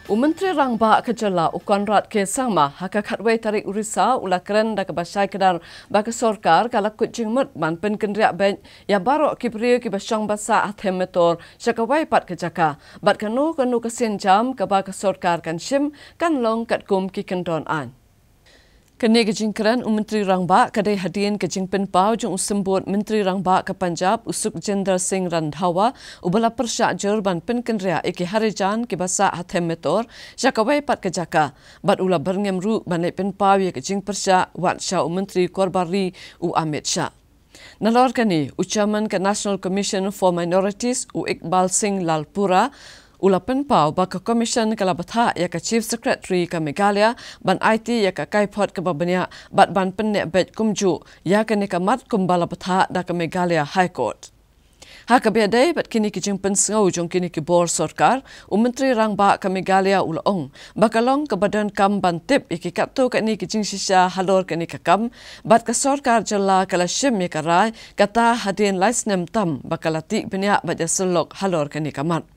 Menteri Rangba Kejala Ukonrat ke Sangma haka khatway tarik urisa ula keren da kabasai kedar baka sorkar kala kucing mut man pen kendriak ben ya barok kipriu ki basang basa athem metor syakawai pat kejaka bat kanu kesin jam ka baka sorkar kan shim kan long kat kum ki kendon an. Kini kejingkeran Menteri Rangba kadai hadian kejing penpau jung usembut Menteri Rangba ke Punjab Usuk Jinder Singh Randhawa ubala persyak jerban penkendria iki harijan ki basa hathem metor syakawai pat kejaka bat ula berngemru banai penpau ya kejing persyak wat sya Menteri Korbari u Amit Shah. Nalor kani ucaman ke National Commission for Minorities u Iqbal Singh Lalpura ula penpau baka Commission Kalabatha ya ka Chief Secretary ka Meghalaya ban IT ya ka Kaipot ka Babania bat ban pennek bet kumju ya ka nikamat kumbala batha da ka Meghalaya High Court. Haka biadai bat kini kijing pensengau jong kini ki bor sorkar Menteri Rangba ka Meghalaya ulaong bakalong ka badan kam bantip iki kaptu ka ni kijing sisa halor ka ni kakam bat ka sorkar jala kala shim ya karai kata hadin laisnem tam bakalati benya bat ya selok halor ka ni kamat.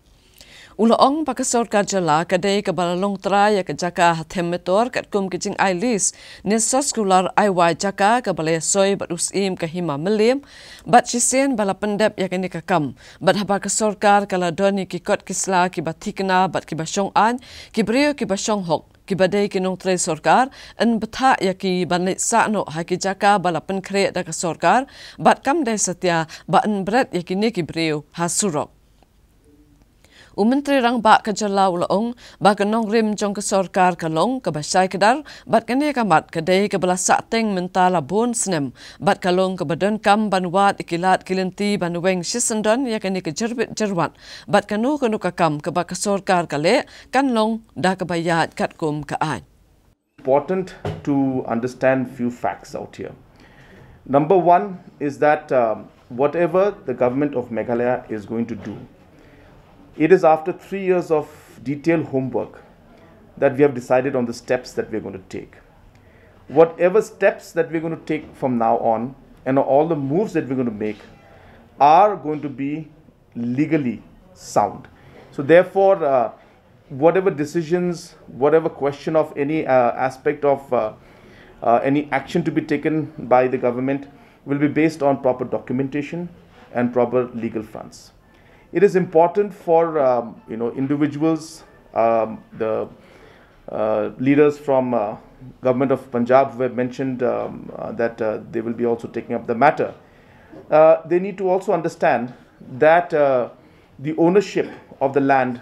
Ulaong baka sorkar jala kadai ka balalong trai ya ka jaka hathem metor kat kum kijing ailis ni soskular aiwai jaka ka balaya soy bat usim ka hima melim bat sisen bala pendep ya ka ni kakam bat haba ka sorkar kala doni ki kot kisla ki batikna bat ki basong an ki brio ki basong hok ki badai ki nong trai sorkar en betha ya ki banai sakno ha ki jaka bala penkre da ka sorkar bat kam dai satya ba en berat ya ki ni ki brio ha surok. Menteri Rangba Kejala ulaong baka nong rim jong ke sorkar kalong ke basai kedar bat kene kamat kedai ke belasak teng mentala bon senem bat kalong ke badan kam banwat ikilat kilenti banweng sisendon ya kene ke jerbit jerwat bat kanu kakam ke baka sorkar kale kan long dah kebayat kat kum ke an. Important to understand few facts out here. Number one is that whatever the government of Meghalaya is going to do, it is after 3 years of detailed homework that we have decided on the steps that we are going to take. Whatever steps that we are going to take from now on and all the moves that we are going to make are going to be legally sound. So therefore, whatever decisions, whatever question of any aspect of any action to be taken by the government will be based on proper documentation and proper legal fronts. It is important for individuals, the leaders from government of Punjab who have mentioned that they will be also taking up the matter. They need to also understand that the ownership of the land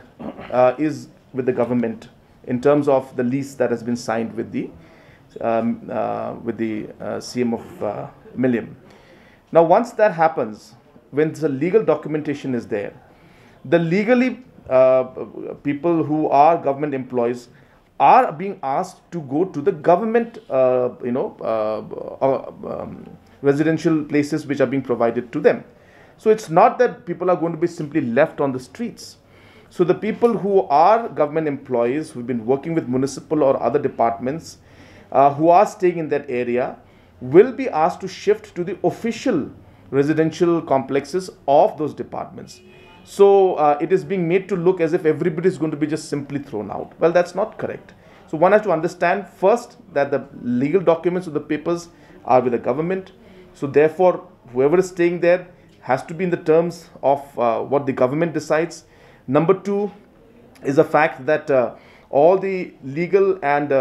is with the government in terms of the lease that has been signed with the CM of Milliam. Now, once that happens, when the legal documentation is there, the legally people who are government employees are being asked to go to the government, residential places which are being provided to them. So it's not that people are going to be simply left on the streets. So the people who are government employees who've been working with municipal or other departments who are staying in that area will be asked to shift to the official residential complexes of those departments. So it is being made to look as if everybody is going to be just simply thrown out. Well, that's not correct. So one has to understand first that the legal documents of the papers are with the government. So therefore, whoever is staying there has to be in the terms of what the government decides. Number two is the fact that all the legal and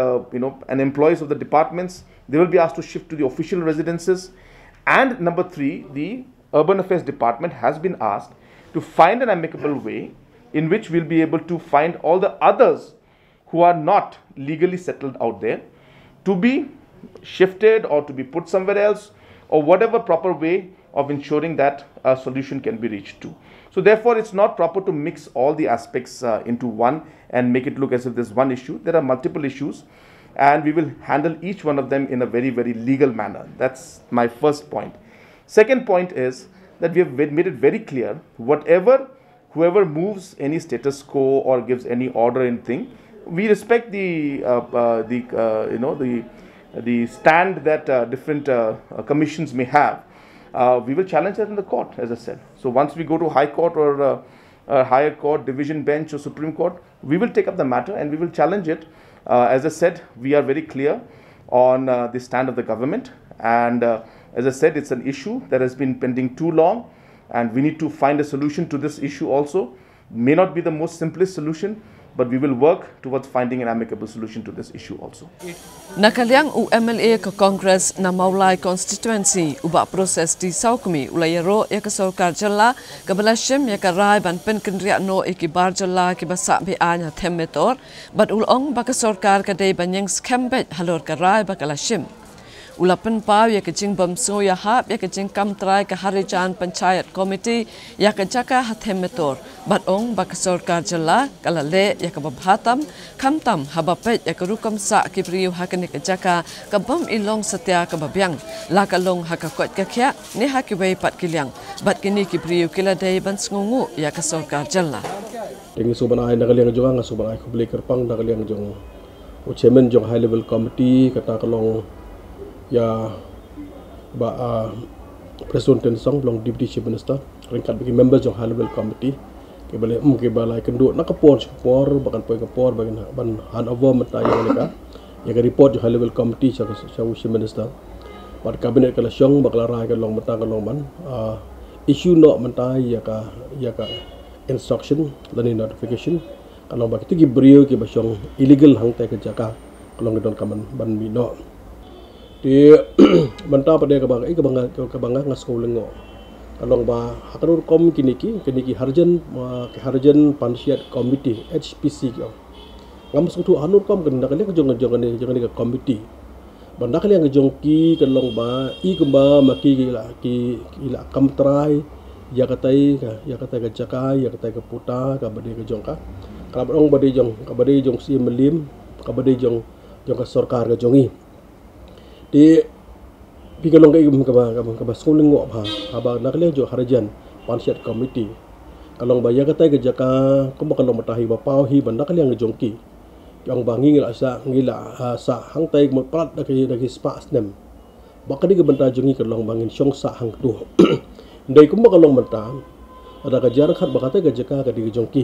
employees of the departments, they will be asked to shift to the official residences. And number three, the Urban Affairs Department has been asked to find an amicable way in which we'll be able to find all the others who are not legally settled out there to be shifted or to be put somewhere else, or whatever proper way of ensuring that a solution can be reached to. So therefore, it's not proper to mix all the aspects into one and make it look as if there's one issue. There are multiple issues, and we will handle each one of them in a very, very legal manner. That's my first point. Second point is that we have made it very clear, whoever moves any status quo or gives any order in thing, we respect the stand that different commissions may have. We will challenge that in the court, as I said. So once we go to High Court or higher court, division bench or Supreme Court, we will take up the matter and we will challenge it. As I said, we are very clear on the stand of the government, and as I said, it's an issue that has been pending too long, and we need to find a solution to this issue also. May not be the most simplest solution, but we will work towards finding an amicable solution to this issue also. Nakaliang UMLA ke Congress na Maulai constituency ubak proses di Saukmi ulayaro ya ke Sarkar Jalla ke Balashim ya ke Rai ban pen kendriak no ikibar Jalla ke basak bianya temmetor bat ulong ba ke Sarkar ke dei banyang skambet halor ke Rai ba ke Lashim. Ulapan pau ya kecing bamso ya hap ya kecing kam trai ke Harijan Panchayat Komiti ya ke Jaka Hathemetor bat ong ba ke Sarkar Jalla kalale ya ke Babhatam kamtam habapet ya ke Rukam Sa ke Priu hakani ke Jaka ke Bam Ilong Setia ke Babyang la kalong hakakot ke Kya ni hakiwei pat kiliang bat kini ke Priu kiladai ban sngungu ya ke Sarkar Jalla. Dengan suban ai nakaliang jong ang suban ai kubli kerpang nakaliang jong chairman jong high level committee kata kalong ya ba president song belong deputy chief minister ringkat bagi members of high level committee ke boleh ke balai kenduk nak kapor bahkan poi kapor bagian ban hand over mata yang mereka ya ke report high level committee cha chief minister pada kabinet kala syong bakal rai ke long mata ke long ban issue no mata ya ka instruction dan notification kalau bagi tu brio ke basyong illegal hang tai ke jaka kalau ngedon kaman ban mino di mentah pada kebangga ngaskol lengo kalong ba hakanur kom kiniki harjan pansiat committee HPC kyo ngam sutu hanur kom kena kali jong ke committee banda kali yang jong ki kalong ba I kemba maki ila kamtrai ya katai ke jaka ya katai ke puta ka bade ke jong ka kalong bade jong si melim ka bade jong ke Sarkar ke jongi di pikalong ke sekolah ngok ba nakle jo harajan pansiat committee kalong ba ya kata ke jaka ko kalong matahi ba pau hi banda kali yang jongki yang bangi ngila sa hang tai mo prat daki spa snem ba kadi ke benta jongi kalong bangin syong sa hang tu dai ko kalong mata ada ka jar khat ba kata ke jaka kadi ke jongki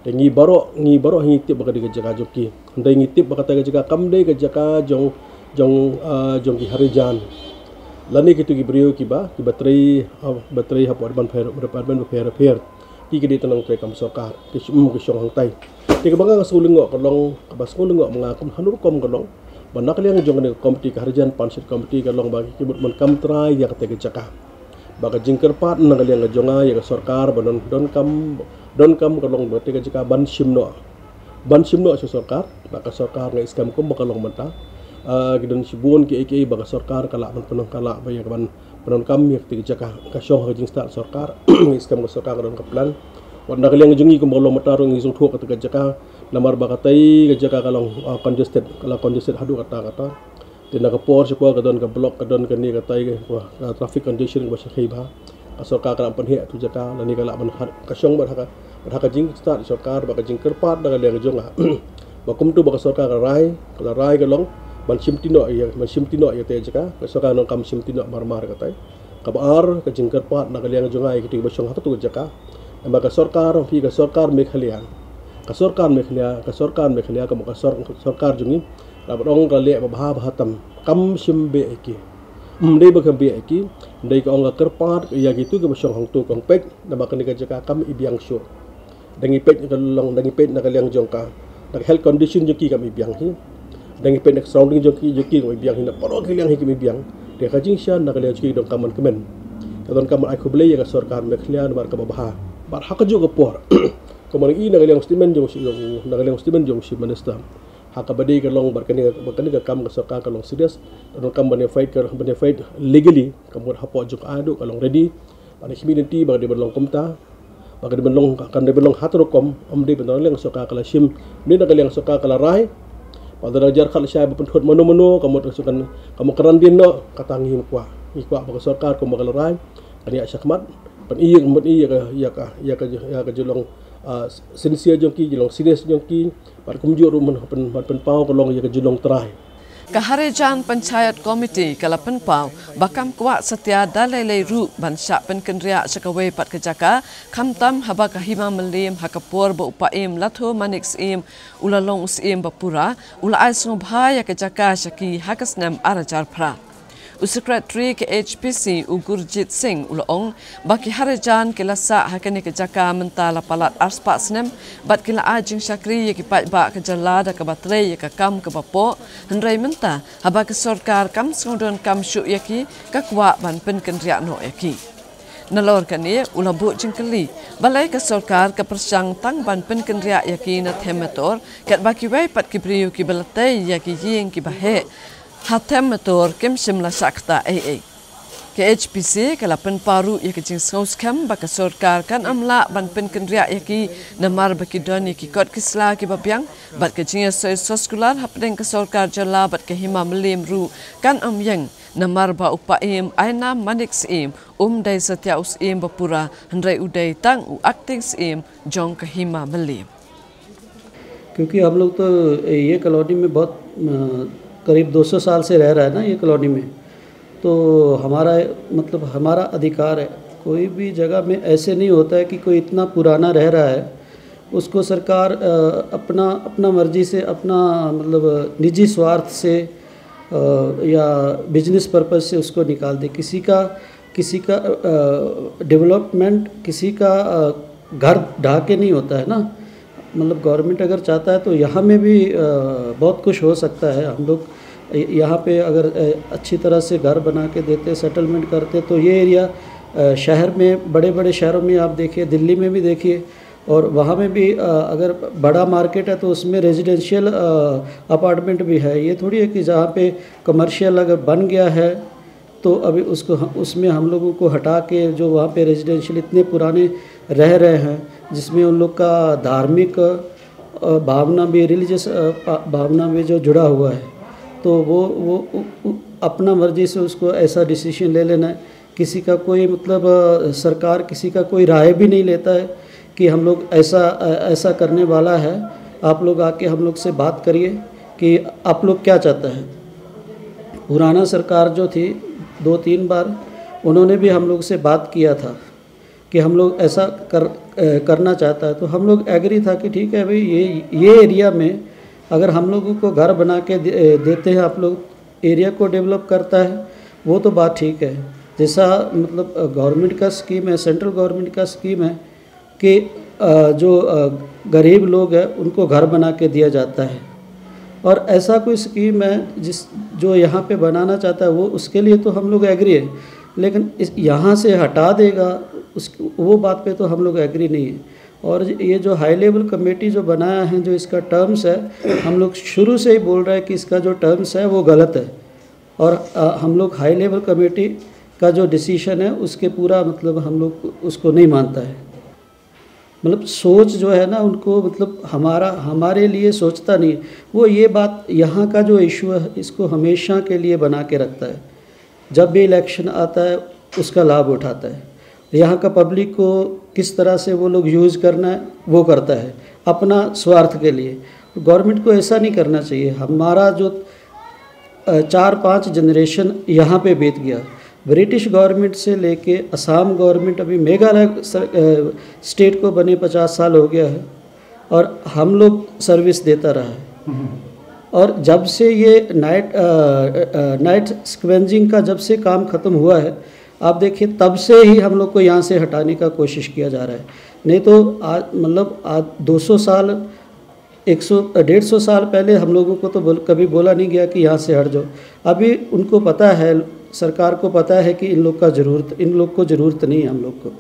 ngi baro hi tip ba kadi ke jaka jongki dai ngi tip ba kata ke jaka kam dai ke jaka jong ki Harijan lani kitu ki brio ki bateri hapor ban pher ki di tanang tre kam Sarkar ki syong hang tai ki banga ngasulingo kalong kabasulingo mga kum hanur kom kalong banak liang jong ne komiti ki Harijan pansit komiti kalong bagi ki but man kam trai ya kate jaka baga jingker pat nang liang jonga ya Sarkar banon don kam kalong bate jaka ban simno so Sarkar baka Sarkar ngai skam kom kalong mata gidan sibun ki baga Sarkar kala man penong kala baya ban penon kam yak ti jaka ka syong ha jing start Sarkar iskam ka Sarkar don ka plan wanda kaliang jungi ko bolo matarong isong thuak ka jaka lamar bakatai ka jaka kalong congested hadu kata tina ka por sipo ka don ka block ka don ka ni ka tai ka traffic condition ba sa khiba ka Sarkar ka pan he tu jaka lani kala ban ka syong ba ka jing start Sarkar ba ka jing kerpat da kaliang jonga bakum tu ba ka Sarkar ka rai ka long man simtino ya te jaka Sarkar nong kam simtino marmar katai kabar ka jingkar pat na kaliang jongai kiting basyong hatu jaka amba ka Sarkar fi ka Sarkar Meghalaya ka Sarkar Meghalaya ka Sarkar jungi labong ka le bahatam kam simbe eki dei ba kambe eki dei ka ong kerpat ya gitu ka basyong hang tu kong pek na ba ka jaka kam ibiang syo dangi pek ka long dangi pek na kaliang jongka na health condition joki kam ibiang hi dangi pendek surrounding joki ko biang hina paro kiliang hiki biang de kajing shan na kaliang joki dong kaman kemen kadon kaman ai khuble ya Sarkar Meghalaya bar ka baha bar hak jo ko por kaman I na kaliang stimen jong si minister hak bade ka long bar kani ka kam ka Sarkar ka long serious kadon kam benefit legally kamur hapo jok adu ka long ready bar community bar de long komta bar de long kan de long hatro kom de benong Sarkar kala sim ni na kaliang Sarkar kala rai pada rajar khal syai berpenthut mono kamu tersukan kamu keran din no katangi kwa baka Sarkar ko magalaray ani syakmat pan iya ka jolong sincere jong ki jolong serious jong ki par kumjur pen pau ko long iya ka jolong trai Kaharijan Panchayat Komiti Kalapan Pau Bakam Kuat Setia Dalai Ru Bansak Penkendria Sekawe Pat Kejaka Kamtam Haba Kahima Melim Hakapur Baupaim Latho Manik Sim Ulalong Sim Bapura Ula Aisung Bhaya Kejaka Shaki Hakasnem Arajar Pra Sekretari ke HPC Gurjit Singh Ulong baki harijan kelasa hakani kejaka mentala palat arspa senem bat kila ajing syakri ki pat ba kejala da kabatre ka kam ke bapo hendrai menta haba ke sarkar kam sudon kam syu yaki kakwa ban pen kendria no yaki nalor kani ulabu jingkeli balai ke sarkar ke persang tang ban pen kendria yaki na themator kat baki wai pat ki priyu ki balate yaki ying ki bahe Hatem motor kem simla sakta AA. Ke HPC kalapan paru ya kecing saus kem baka sarkar kan amla ban pen kendria yaki namar baki don yaki kot kisla ki babyang bat kecing sekolah hapdeng ke sarkar jala bat ke hima melim ru kan yang namar ba upaim aina manik sim dai setia usim bapura hendrai udai tang acting sim jong ke hima melim. क्योंकि हम लोग तो ये कॉलोनी में बहुत करीब 200 साल से रह रहा है ना ये कॉलोनी में, तो हमारा अधिकार है। कोई भी जगह में ऐसे नहीं होता है कि कोई इतना पुराना रह रहा है उसको सरकार अपना मर्जी से अपना निजी स्वार्थ से या बिजनेस पर्पस से उसको निकाल दे। किसी का डेवलपमेंट किसी का घर ढा के नहीं होता है ना। गवर्नमेंट अगर चाहता है तो यहाँ में भी बहुत कुछ हो सकता है। हम लोग यहाँ पे अगर अच्छी तरह से घर बना के देते, सेटलमेंट करते, तो ये एरिया शहर में बड़े बड़े शहरों में आप देखिए, दिल्ली में भी देखिए, और वहाँ में भी अगर बड़ा मार्केट है तो उसमें रेजिडेंशियल अपार्टमेंट भी है। ये थोड़ी है कि जहाँ पे कमर्शियल अगर बन गया है तो अभी उसमें हम लोगों को हटा के जो वहाँ पे रेजिडेंशियल इतने पुराने रह रहे हैं जिसमें उन लोग का धार्मिक भावना भी, रिलीजियस भावना भी जो जुड़ा हुआ है, तो वो अपना मर्जी से उसको ऐसा डिसीजन ले लेना है। किसी का कोई सरकार किसी का कोई राय भी नहीं लेता है कि हम लोग ऐसा करने वाला है। आप लोग आके हम लोग से बात करिए कि आप लोग क्या चाहते हैं। पुराना सरकार जो थी 2-3 बार उन्होंने भी हम लोग से बात किया था कि हम लोग ऐसा करना चाहता है, तो हम लोग एग्री था कि ठीक है भाई, ये एरिया में अगर हम लोगों को घर बना के देते हैं, आप लोग एरिया को डेवलप करता है, वो तो बात ठीक है। जैसा गवर्नमेंट का स्कीम है, सेंट्रल गवर्नमेंट का स्कीम है कि जो गरीब लोग हैं उनको घर बना के दिया जाता है, और ऐसा कोई स्कीम है जो यहाँ पे बनाना चाहता है वो, उसके लिए तो हम लोग एग्री है। लेकिन यहाँ से हटा देगा वो बात पे तो हम लोग एग्री नहीं है। और ये जो हाई लेवल कमेटी जो बनाया है, जो इसका टर्म्स है, हम लोग शुरू से ही बोल रहे हैं कि इसका जो टर्म्स है वो गलत है, और हम लोग हाई लेवल कमेटी का जो डिसीजन है उसके पूरा हम लोग उसको नहीं मानता है। सोच जो है ना उनको हमारे लिए सोचता नहीं। वो ये बात यहाँ का जो इशू है इसको हमेशा के लिए बना के रखता है। जब भी इलेक्शन आता है उसका लाभ उठाता है। यहाँ का पब्लिक को किस तरह से वो लोग यूज़ करना है वो करता है अपना स्वार्थ के लिए। गवर्नमेंट को ऐसा नहीं करना चाहिए। हमारा जो 4-5 जनरेशन यहाँ पे बीत गया, ब्रिटिश गवर्नमेंट से लेके असम गवर्नमेंट, अभी मेघालय स्टेट को बने 50 साल हो गया है, और हम लोग सर्विस देता रहा है। और जब से ये नाइट स्क्वेंजिंग का जब से काम ख़त्म हुआ है, आप देखिए तब से ही हम लोग को यहाँ से हटाने का कोशिश किया जा रहा है। नहीं तो आज 200 साल 100-150 साल पहले हम लोगों को तो कभी बोला नहीं गया कि यहाँ से हट जाओ। अभी उनको पता है, सरकार को पता है कि इन लोग को ज़रूरत नहीं है हम लोग को।